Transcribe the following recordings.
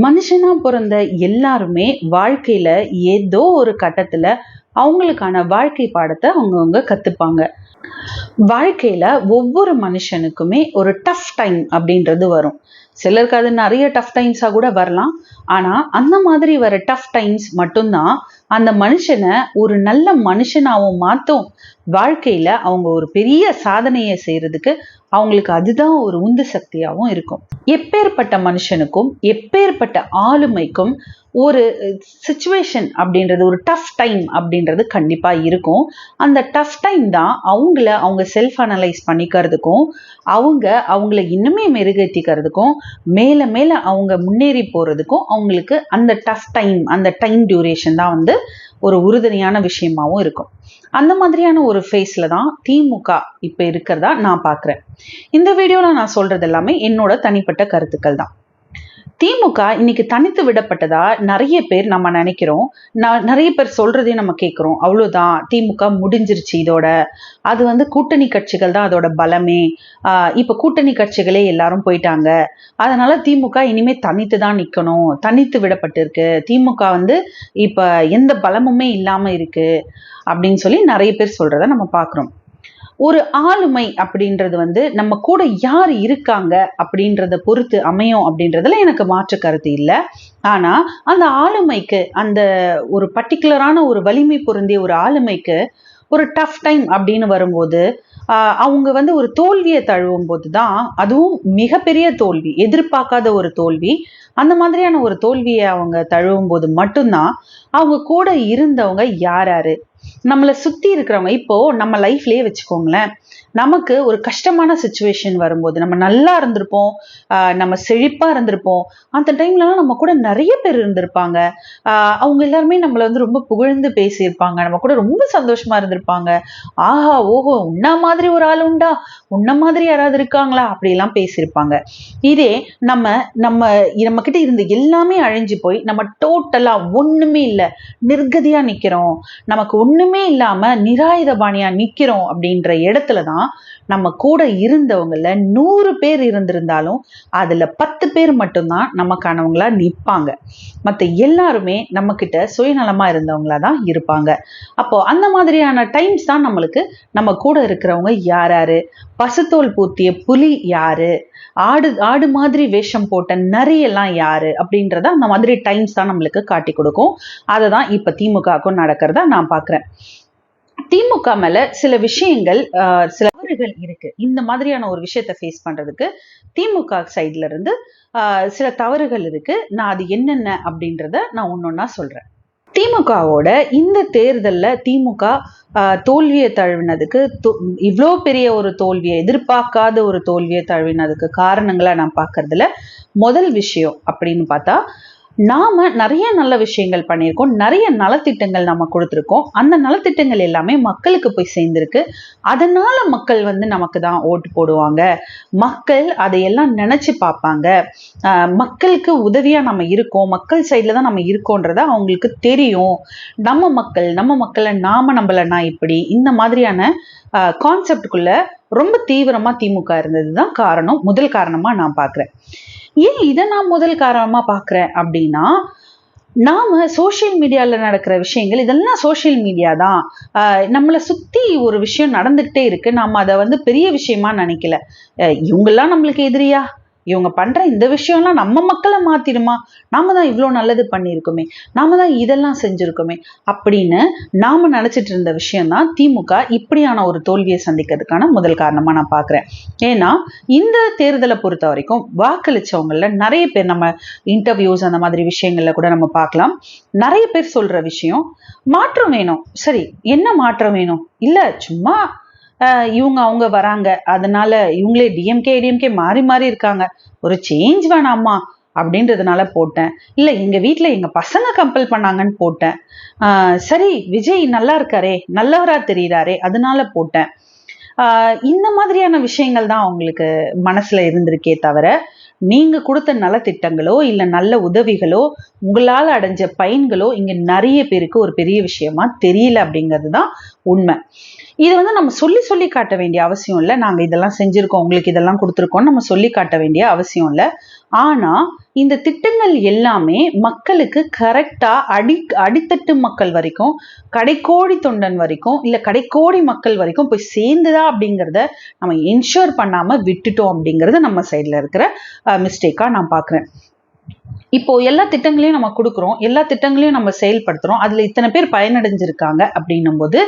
மனுஷனா பிறந்த எல்லாருமே வாழ்க்கையில ஏதோ ஒரு கட்டத்துல அவங்களுக்கான வாழ்க்கை பாடத்தை அவங்கவங்க கத்துப்பாங்க. வாழ்க்கையில ஒவ்வொரு மனுஷனுக்குமே ஒரு டஃப் டைம் அப்படின்றது வரும். சிலருக்கு அது நிறைய டஃப் டைம்ஸா கூட வரலாம். ஆனா அந்த மாதிரி வர டஃப் டைம்ஸ் மட்டும்தான் அந்த மனுஷனை ஒரு நல்ல மனுஷனாவும் மாத்தும். வாழ்க்கையில அவங்க ஒரு பெரிய சாதனையை செய்யறதுக்கு அவங்களுக்கு அதுதான் ஒரு உந்து சக்தியாவும் இருக்கும். எப்பேற்பட்ட மனுஷனுக்கும் எப்பேற்பட்ட ஆளுமைக்கும் ஒரு சிச்சுவேஷன் அப்படின்றது, ஒரு டஃப் டைம் அப்படின்றது கண்டிப்பா இருக்கும். அந்த டஃப் டைம் தான் அவங்க செல்ஃப் அனலைஸ் பண்ணிக்கிறதுக்கும், அவங்கள இன்னுமே மெருகேற்றிக்கிறதுக்கும், மேல மேல அவங்க முன்னேறி போறதுக்கும் அவங்களுக்கு அந்த டஃப் டைம், அந்த டைம் டியூரேஷன் தான் ஒரு உறுதுணையான விஷயமாவும் இருக்கும். அந்த மாதிரியான ஒரு ஃபேஸ்ல தான் திமுக இப்ப இருக்கிறதா நான் பார்க்கிறேன். இந்த வீடியோல நான் சொல்றது எல்லாமே என்னோட தனிப்பட்ட கருத்துக்கள் தான். திமுக இன்னைக்கு தனித்து விடப்பட்டதா நிறைய பேர் நம்ம நினைக்கிறோம். நிறைய பேர் சொல்றதையும் நம்ம கேட்கிறோம். அவ்வளவுதான், திமுக முடிஞ்சிருச்சு இதோட. அது கூட்டணி கட்சிகள் தான் அதோட பலமே. இப்ப கூட்டணி கட்சிகளே எல்லாரும் போயிட்டாங்க. அதனால திமுக இனிமே தனித்து தான் நிக்கணும். தனித்து விடப்பட்டிருக்கு. திமுக இப்ப எந்த பலமுமே இல்லாம இருக்கு அப்படின்னு சொல்லி நிறைய பேர் சொல்றத நம்ம பாக்குறோம். ஒரு ஆளுமை அப்படின்றது நம்ம கூட யார் இருக்காங்க அப்படின்றத பொறுத்து அமையும் அப்படின்றதுல எனக்கு மாற்று கருத்து இல்லை. ஆனா அந்த ஆளுமைக்கு, அந்த ஒரு பர்டிகுலரான ஒரு வலிமை பொருந்திய ஒரு ஆளுமைக்கு ஒரு டஃப் டைம் அப்படின்னு வரும்போது அவங்க ஒரு தோல்வியை தழுவும் போதுதான், அதுவும் மிகப்பெரிய தோல்வி, எதிர்பார்க்காத ஒரு தோல்வி, அந்த மாதிரியான ஒரு தோல்வியை அவங்க தழுவும் போது மட்டும்தான் அவங்க கூட இருந்தவங்க யாரு, நம்மளை சுத்தி இருக்கிறவங்க. இப்போ நம்ம லைஃப்லயே வச்சுக்கோங்களேன், நமக்கு ஒரு கஷ்டமான சுச்சுவேஷன் வரும்போது, நம்ம நல்லா இருந்திருப்போம், நம்ம செழிப்பா இருந்திருப்போம், அந்த டைம்லலாம் நம்ம கூட நிறைய பேர் இருந்திருப்பாங்க. அவங்க எல்லாருமே நம்மளை ரொம்ப புகழ்ந்து பேசியிருப்பாங்க, நம்ம கூட ரொம்ப சந்தோஷமா இருந்திருப்பாங்க. ஆஹா ஓஹோ, உன்ன மாதிரி ஒரு ஆள் உண்டா, உன்ன மாதிரி யாராவது இருக்காங்களா அப்படிலாம் பேசியிருப்பாங்க. இதே நம்ம நம்ம நம்ம கிட்ட இருந்த எல்லாமே அழிஞ்சு போய் நம்ம டோட்டலா ஒண்ணுமே இல்லை, நிர்கதியா நிக்கிறோம், நமக்கு ஒண்ணுமே இல்லாம நிராயுதபாணியா நிக்கிறோம் அப்படின்ற இடத்துலதான் நம்ம கூட இருந்தவங்கள 100 பேர் இருந்திருந்தாலும் அதுல 10 பேர் மட்டும்தான் நமக்கானவங்களா நிற்பாங்க. மத்த எல்லாருமே நம்ம கிட்ட சுயநலமா இருந்தவங்களா தான் இருப்பாங்க. அப்போ அந்த மாதிரியான டைம்ஸ் தான் நம்மளுக்கு நம்ம கூட இருக்கிறவங்க யாரு, பசுத்தோல் பூத்திய புலி யாரு, ஆடு மாதிரி வேஷம் போட்ட நரியெல்லாம் யாரு அப்படின்றத அந்த மாதிரி டைம்ஸ் தான் நம்மளுக்கு காட்டி கொடுக்கும். அததான் இப்ப திமுகவுக்கும் நடக்கிறதா நான் பாக்குறேன். திமுக மேல சில விஷயங்கள், சில தவறுகள் இருக்கு. இந்த மாதிரியான ஒரு விஷயத்தை ஃபேஸ் பண்றதுக்கு திமுக சைட்ல இருந்து சில தவறுகள் இருக்கு. நான் அது என்னென்ன அப்படின்றத நான் ஒன்னொன்னா சொல்றேன். திமுகவோட இந்த தேர்தல்ல திமுக தோல்வியை தழுவினதுக்கு, இவ்வளோ பெரிய ஒரு தோல்வியை, எதிர்பார்க்காத ஒரு தோல்வியை தழுவினதுக்கு காரணங்களா நான் பார்க்கறதுல முதல் விஷயம் அப்படின்னு பார்த்தா, நாம நிறைய நல்ல விஷயங்கள் பண்ணியிருக்கோம், நிறைய நலத்திட்டங்கள் நம்ம கொடுத்துருக்கோம். அந்த நலத்திட்டங்கள் எல்லாமே மக்களுக்கு போய் சேர்ந்திருக்கு. அதனால மக்கள் நமக்கு தான் ஓட்டு போடுவாங்க. மக்கள் அதையெல்லாம் நினைச்சு பார்ப்பாங்க. மக்களுக்கு உதவியா நம்ம இருக்கோம், மக்கள் சைட்ல தான் நம்ம இருக்கோன்றத அவங்களுக்கு தெரியும். நம்ம மக்களை நாம நம்பலன்னா இப்படி, இந்த மாதிரியான கான்செப்டுக்குள்ள ரொம்ப தீவிரமா திமுக இருந்ததுதான் காரணம், முதல் காரணமா நான் பாக்குறேன். ஏன் இதை நான் முதல் காரணமா பாக்குறேன் அப்படின்னா, நாம சோசியல் மீடியால நடக்கிற விஷயங்கள் இதெல்லாம் சோசியல் மீடியா தான். நம்மளை சுத்தி ஒரு விஷயம் நடந்துகிட்டே இருக்கு, நாம அதை பெரிய விஷயமா நினைக்கல. இவங்கெல்லாம் நம்மளுக்கு எதிரியா, இவங்க பண்ற இந்த விஷயம்லாம் நம்ம மக்களை மாத்திடுமா, நாம தான் இவ்வளவு நல்லது பண்ணியிருக்கோமே, நாம தான் இதெல்லாம் செஞ்சிருக்கோமே அப்படின்னு நாம நினைச்சிட்டு இருந்த விஷயம்தான் திமுக இப்படியான ஒரு தோல்வியை சந்திக்கிறதுக்கான முதல் காரணமா நான் பாக்குறேன். ஏன்னா இந்த தேர்தலை பொறுத்த வரைக்கும் வாக்களிச்சவங்கள நிறைய பேர், நம்ம இன்டர்வியூஸ் அந்த மாதிரி விஷயங்கள்ல கூட நம்ம பார்க்கலாம், நிறைய பேர் சொல்ற விஷயம், மாற்றம் வேணும். சரி, என்ன மாற்றம் வேணும்? இல்ல சும்மா அவங்க வராங்க, அதனால இவங்களே டிஎம்கே மாறி மாறி இருக்காங்க, ஒரு சேஞ்ச் வேணாமா அப்படின்றதுனால போட்டேன். இல்ல எங்க வீட்டுல எங்க பசங்க கம்பல் பண்ணாங்கன்னு போட்டேன். சரி, விஜய் நல்லா இருக்காரே, நல்லவரா தெரியுறாரே, அதனால போட்டேன். இந்த மாதிரியான விஷயங்கள் தான் அவங்களுக்கு மனசுல இருந்திருக்கே தவிர, நீங்க கொடுத்த நலத்திட்டங்களோ இல்ல நல்ல உதவிகளோ, உங்களால அடைஞ்ச பயன்களோ இங்க நிறைய பேருக்கு ஒரு பெரிய விஷயமா தெரியல அப்படிங்கிறது தான் உண்மை. இது நம்ம சொல்லி சொல்லி காட்ட வேண்டிய அவசியம் இல்லை. நாங்க இதெல்லாம் செஞ்சிருக்கோம், உங்களுக்கு இதெல்லாம் கொடுத்துருக்கோம் நம்ம சொல்லி காட்ட வேண்டிய அவசியம் இல்லை. ஆனா இந்த திட்டங்கள் எல்லாமே மக்களுக்கு கரெக்டா அடித்தட்டு மக்கள் வரைக்கும், கடைக்கோடி தொண்டன் வரைக்கும், இல்ல கடைக்கோடி மக்கள் வரைக்கும் போய் சேர்ந்துதா அப்படிங்கிறத நம்ம என்ஷூர் பண்ணாம விட்டுட்டோம் அப்படிங்கறது நம்ம சைட்ல இருக்கிற மிஸ்டேக்கா நான் பாக்குறேன். இப்போ எல்லா திட்டங்களையும் நம்ம கொடுக்குறோம், எல்லா திட்டங்களையும் நம்ம செயல்படுத்துறோம், அதுல இத்தனை பேர் பயனடைஞ்சிருக்காங்க அப்படின்னும் போது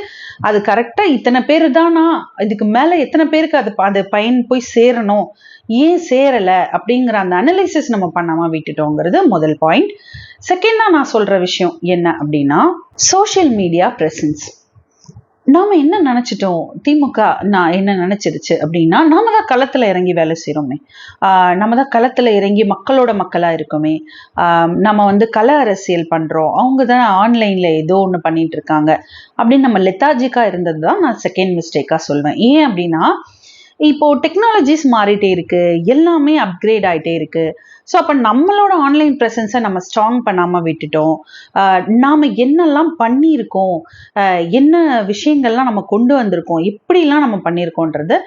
அது கரெக்டா இத்தனை பேர் தானா, இதுக்கு மேல எத்தனை பேருக்கு அது பயன் போய் சேரணும், ஏன் சேரல அப்படிங்கிற அந்த அனலைசிஸ் நம்ம பண்ணாம விட்டுட்டோங்கிறது முதல் பாயிண்ட். செகண்டா நான் சொல்ற விஷயம் என்ன அப்படின்னா, சோசியல் மீடியா பிரசன்ஸ். நாம என்ன நினைச்சிட்டோம், திமுக என்ன நினைச்சிருச்சு அப்படின்னா, நாம தான் களத்துல இறங்கி வேலை செய்யறோமே, நம்ம தான் களத்துல இறங்கி மக்களோட மக்களா இருக்கோமே, நம்ம கள அரசியல் பண்றோம், அவங்க தான் ஆன்லைன்ல ஏதோ ஒண்ணு பண்ணிட்டு இருக்காங்க அப்படின்னு நம்ம லெத்தாஜிக்கா இருந்தது தான் நான் செகண்ட் மிஸ்டேக்கா சொல்வேன். ஏன் அப்படின்னா, இப்போ டெக்னாலஜிஸ் மாறிட்டே இருக்கு, எல்லாமே அப்கிரேட் ஆயிட்டே இருக்கு. ஸோ அப்போ நம்மளோட ஆன்லைன் ப்ரெசன்ஸை நம்ம ஸ்ட்ராங் பண்ணாமல் விட்டுட்டோம். நாம் என்னெல்லாம் பண்ணியிருக்கோம், என்ன விஷயங்கள்லாம் நம்ம கொண்டு வந்திருக்கோம், எப்படிலாம் நம்ம பண்ணியிருக்கோன்றது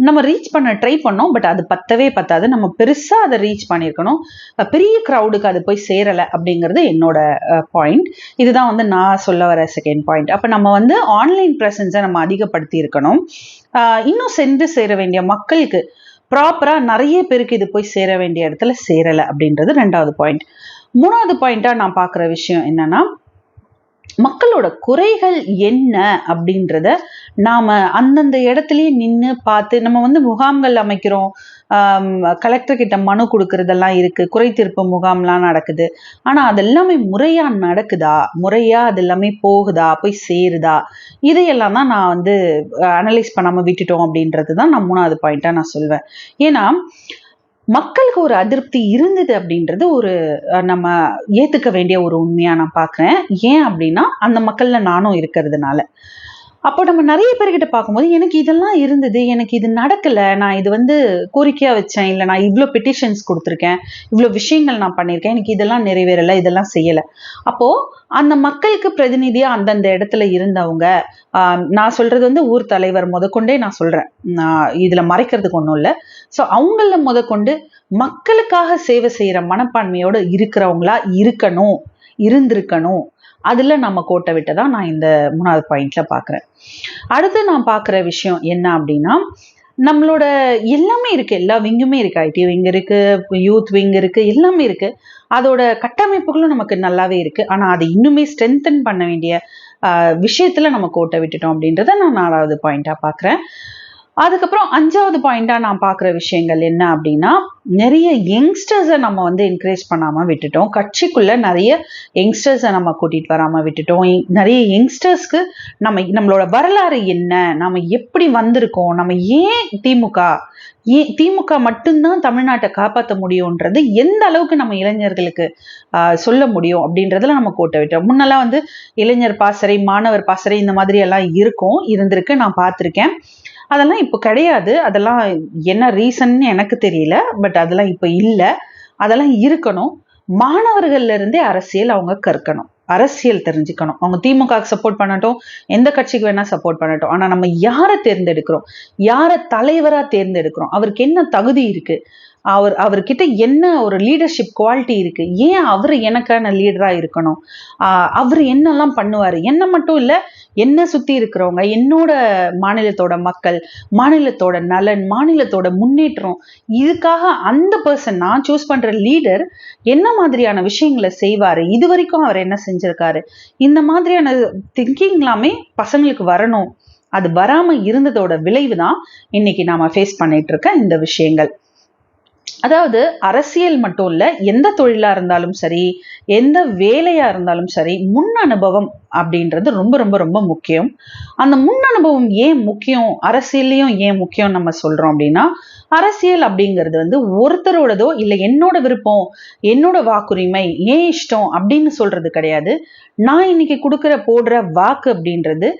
நம்ம ரீச் பண்ண ட்ரை பண்ணோம். பட் அது பத்தாது. நம்ம பெருசாக அதை ரீச் பண்ணியிருக்கணும். பெரிய க்ரௌடுக்கு அது போய் சேரலை அப்படிங்கிறது என்னோட பாயிண்ட். இதுதான் நான் சொல்ல வர செகண்ட் பாயிண்ட். அப்போ நம்ம ஆன்லைன் ப்ரெசன்ஸை நம்ம அதிகப்படுத்தி இருக்கணும். இன்னும் சென்று சேர வேண்டிய மக்களுக்கு ப்ராப்பரா நிறைய பேருக்கு இது போய் சேர வேண்டிய இடத்துல சேரல அப்படின்றது ரெண்டாவது பாயிண்ட். மூணாவது பாயிண்டா நான் பாக்குற விஷயம் என்னன்னா, மக்களோட குறைகள் என்ன அப்படின்றத நாம அந்தந்த இடத்துலயே நின்று பார்த்து, நம்ம முகாம்கள் அமைக்கிறோம், கலெக்டர் கிட்ட மனு கொடுக்கறதெல்லாம் இருக்கு, குறை தீர்ப்பு முகாம்லாம் நடக்குது. ஆனா அதெல்லாமே முறையா நடக்குதா, முறையா அது எல்லாமே போகுதா, போய் சேருதா, இதையெல்லாம் தான் நான் அனலைஸ் பண்ணாம விட்டுட்டோம் அப்படின்றதுதான் நான் மூணாவது பாயிண்டா நான் சொல்வேன். ஏன்னா மக்களுக்கு ஒரு அதிருப்தி இருந்தது அப்படின்றது ஒரு நம்ம ஏத்துக்க வேண்டிய ஒரு உண்மையா நான் பாக்குறேன். ஏன் அப்படின்னா, அந்த மக்கள்ல நானும் இருக்கிறதுனால. அப்போ நம்ம நிறைய பேர்கிட்ட பார்க்கும்போது, எனக்கு இதெல்லாம் இருந்தது, எனக்கு இது நடக்கல, நான் இது கோரிக்கையா வச்சேன், இல்லை நான் இவ்வளோ பெட்டிஷன்ஸ் கொடுத்துருக்கேன், இவ்வளோ விஷயங்கள் நான் பண்ணியிருக்கேன், எனக்கு இதெல்லாம் நிறைவேறலை, இதெல்லாம் செய்யலை. அப்போ அந்த மக்களுக்கு பிரதிநிதியா அந்தந்த இடத்துல இருந்தவங்க, நான் சொல்றது ஊர் தலைவர் முதற்கொண்டே நான் சொல்றேன், இதுல மறைக்கிறதுக்கு ஒன்றும் இல்லை. ஸோ அவங்கள முதற்கொண்டு மக்களுக்காக சேவை செய்யற மனப்பான்மையோட இருக்கிறவங்களா இருந்திருக்கணும். அதுல நம்ம கோட்டை விட்டதா நான் இந்த மூணாவது பாயிண்ட்ல பாக்குறேன். அடுத்து நான் பாக்குற விஷயம் என்ன அப்படின்னா, நம்மளோட எல்லாமே இருக்கு, எல்லா விங்குமே இருக்கு, ஐடி விங் இருக்கு, யூத் விங் இருக்கு, எல்லாமே இருக்கு. அதோட கட்டமைப்புகளும் நமக்கு நல்லாவே இருக்கு. ஆனா அதை இன்னுமே ஸ்ட்ரென்தன் பண்ண வேண்டிய விஷயத்துல நம்ம கோட்டை விட்டுட்டோம் அப்படின்றத நான் 4வது பாயிண்டா பாக்குறேன். அதுக்கப்புறம் 5வது பாயிண்டா நான் பாக்குற விஷயங்கள் என்ன அப்படின்னா, நிறைய யங்ஸ்டர்ஸை நம்ம என்கரேஜ் பண்ணாம விட்டுட்டோம். கட்சிக்குள்ள நிறைய யங்ஸ்டர்ஸை நம்ம கூட்டிட்டு வராம விட்டுட்டோம். நிறைய யங்ஸ்டர்ஸ்க்கு நம்மளோட வரலாறு என்ன, நம்ம எப்படி வந்திருக்கோம், நம்ம ஏன் திமுக மட்டும்தான் தமிழ்நாட்டை காப்பாற்ற முடியும்ன்றது எந்த அளவுக்கு நம்ம இளைஞர்களுக்கு சொல்ல முடியும் அப்படின்றதுல நம்ம கோட்டை விட்டோம். முன்னெல்லாம் இளைஞர் பாசறை, மாணவர் பாசறை இந்த மாதிரி எல்லாம் இருந்திருக்கு, நான் பார்த்திருக்கேன். அதெல்லாம் இப்போ கிடையாது. அதெல்லாம் என்ன ரீசன்னு எனக்கு தெரியல. பட் அதெல்லாம் இப்போ இல்லை. அதெல்லாம் இருக்கணும். மாணவர்கள்ல இருந்தே அரசியல் அவங்க கற்கணும், அரசியல் தெரிஞ்சுக்கணும். அவங்க திமுகவுக்கு சப்போர்ட் பண்ணட்டும், எந்த கட்சிக்கு வேணா சப்போர்ட் பண்ணட்டும். ஆனா நம்ம யாரை தேர்ந்தெடுக்கிறோம், யாரை தலைவரா தேர்ந்தெடுக்கிறோம், அவருக்கு என்ன தகுதி இருக்கு, அவர்கிட்ட என்ன ஒரு லீடர்ஷிப் குவாலிட்டி இருக்கு, ஏன் அவரு எனக்கான லீடரா இருக்கணும், அவரு என்னெல்லாம் பண்ணுவாரு, என்ன மட்டும் இல்ல, என்ன சுத்தி இருக்கிறவங்க, என்னோட மாநிலத்தோட மக்கள், மாநிலத்தோட நலன், மாநிலத்தோட முன்னேற்றம், இதுக்காக அந்த பர்சன் நான் சூஸ் பண்ற லீடர் என்ன மாதிரியான விஷயங்களை செய்வாரு, இது வரைக்கும் அவர் என்ன செஞ்சிருக்காரு, இந்த மாதிரியான திங்கிங் எல்லாமே பசங்களுக்கு வரணும். அது வராம இருந்ததோட விளைவு தான் இன்னைக்கு நாம ஃபேஸ் பண்ணிட்டு இருக்க இந்த விஷயங்கள். அதாவது அரசியல் மட்டும் இல்ல, எந்த தொழிலா இருந்தாலும் சரி, எந்த வேலையா இருந்தாலும் சரி, முன் அனுபவம் அப்படின்றது ரொம்ப ரொம்ப ரொம்ப முக்கியம். அந்த முன் அனுபவம் ஏன் முக்கியம், அரசியல்லையும் ஏன் முக்கியம் நம்ம சொல்றோம் அப்படின்னா, அரசியல் அப்படிங்கிறது ஒருத்தரோடதோ இல்ல என்னோட விருப்பம், என்னோட வாக்குரிமை, ஏன் இஷ்டம் அப்படின்னு சொல்றது கிடையாது. நான் இன்னைக்கு போடுற வாக்கு அப்படின்றது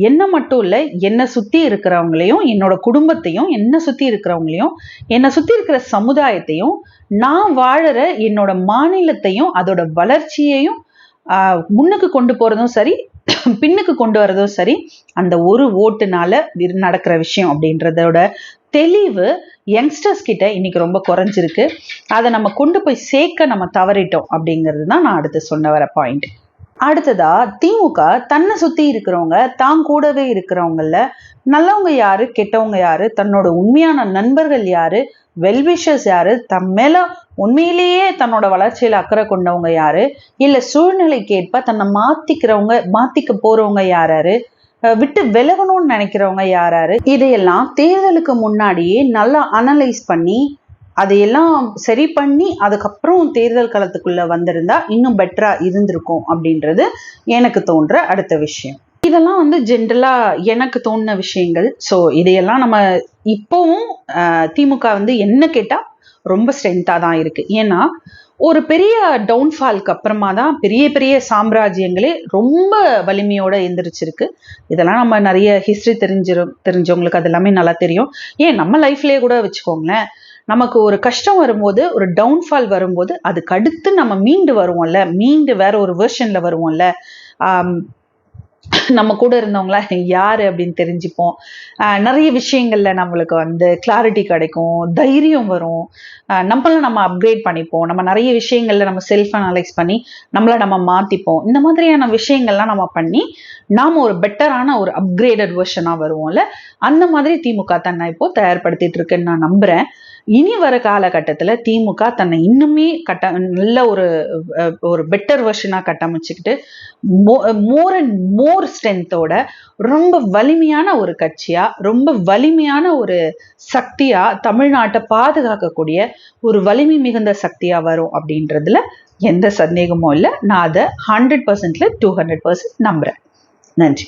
என்ன மட்டும் இல்ல, என்னை சுத்தி இருக்கிறவங்களையும், என்னோட குடும்பத்தையும், என்னை சுத்தி இருக்கிறவங்களையும், என்னை சுத்தி இருக்கிற சமுதாயத்தையும், நான் வாழற என்னோட மாநிலத்தையும் அதோட வளர்ச்சியையும் முன்னுக்கு கொண்டு போறதும் சரி, பின்னுக்கு கொண்டு வரதும் சரி, அந்த ஒரு ஓட்டுனால நடக்கிற விஷயம் அப்படின்றதோட தெளிவு யங்ஸ்டர்ஸ் கிட்ட இன்னைக்கு ரொம்ப குறைஞ்சிருக்கு. அதை நம்ம கொண்டு போய் சேர்க்க நம்ம தவறிட்டோம் அப்படிங்கிறது தான் நான் அடுத்து சொன்ன வர பாயிண்ட். அடுத்ததா திமுக தன்னை சுத்தி இருக்கிறவங்க, தான் கூடவே இருக்கிறவங்கள நல்லவங்க யாரு, கெட்டவங்க யாரு, தன்னோட உண்மையான நண்பர்கள் யாரு, வெல்விஷர்ஸ் யாரு, தம் மேல உண்மையிலேயே தன்னோட வளர்ச்சியில அக்கறை கொண்டவங்க யாரு, இல்ல சூழ்நிலைக்கு ஏற்ப தன்னை மாத்திக்க போறவங்க யாராரு, விட்டு விலகணும்னு நினைக்கிறவங்க யாராரு, இதையெல்லாம் தேர்தலுக்கு முன்னாடியே நல்லா அனலைஸ் பண்ணி அதையெல்லாம் சரி பண்ணி அதுக்கப்புறம் தேர்தல் களத்துக்குள்ள வந்திருந்தா இன்னும் பெட்டரா இருந்திருக்கும் அப்படின்றது எனக்கு தோன்ற அடுத்த விஷயம். இதெல்லாம் வந்து ஜென்ரலா எனக்கு தோணுன விஷயங்கள். ஸோ இதையெல்லாம் நம்ம இப்போவும் திமுக வந்து என்ன கேட்டா ரொம்ப ஸ்ட்ரென்த்தா தான் இருக்கு. ஏன்னா ஒரு பெரிய டவுன்ஃபால்க்கு அப்புறமா தான் பெரிய பெரிய சாம்ராஜ்யங்களே ரொம்ப வலிமையோட எந்திரிச்சிருக்கு. இதெல்லாம் நம்ம நிறைய ஹிஸ்டரி தெரிஞ்சவங்களுக்கு அது எல்லாமே நல்லா தெரியும். ஏன் நம்ம லைஃப்லயே கூட வச்சுக்கோங்களேன், நமக்கு ஒரு கஷ்டம் வரும்போது, ஒரு டவுன்ஃபால் வரும்போது அதுக்கு அடுத்து நம்ம மீண்டு வருவோம்ல, மீண்டு வேற ஒரு வெர்ஷன்ல வருவோம்ல, நம்ம கூட இருந்தவங்களா யாரு அப்படின்னு தெரிஞ்சுப்போம். நிறைய விஷயங்கள்ல நம்மளுக்கு வந்து கிளாரிட்டி கிடைக்கும், தைரியம் வரும், நம்மள நம்ம அப்கிரேட் பண்ணிப்போம், நம்ம நிறைய விஷயங்கள்ல நம்ம செல்ஃப் அனலைஸ் பண்ணி நம்மள நம்ம மாத்திப்போம். இந்த மாதிரியான விஷயங்கள்லாம் நம்ம பண்ணி நாம ஒரு பெட்டரான ஒரு அப்கிரேடட் வெர்ஷனா வருவோம்ல, அந்த மாதிரி திமுக தன்னை இப்போ தயார்படுத்திட்டு இருக்குன்னு நான் நம்புறேன். இனி வர காலகட்டத்துல திமுக தன்னை இன்னுமே நல்ல ஒரு பெட்டர் வெர்ஷனா கட்டமைச்சுக்கிட்டு மோர் அண்ட் மோர் ஸ்ட்ரென்த்தோட ரொம்ப வலிமையான ஒரு கட்சியா, ரொம்ப வலிமையான ஒரு சக்தியா, தமிழ்நாட்டை பாதுகாக்கக்கூடிய ஒரு வலிமை மிகுந்த சக்தியா வரும் அப்படின்றதுல எந்த சந்தேகமும் இல்லை. நான் அதை 100%ல 200% நம்புறேன். நன்றி.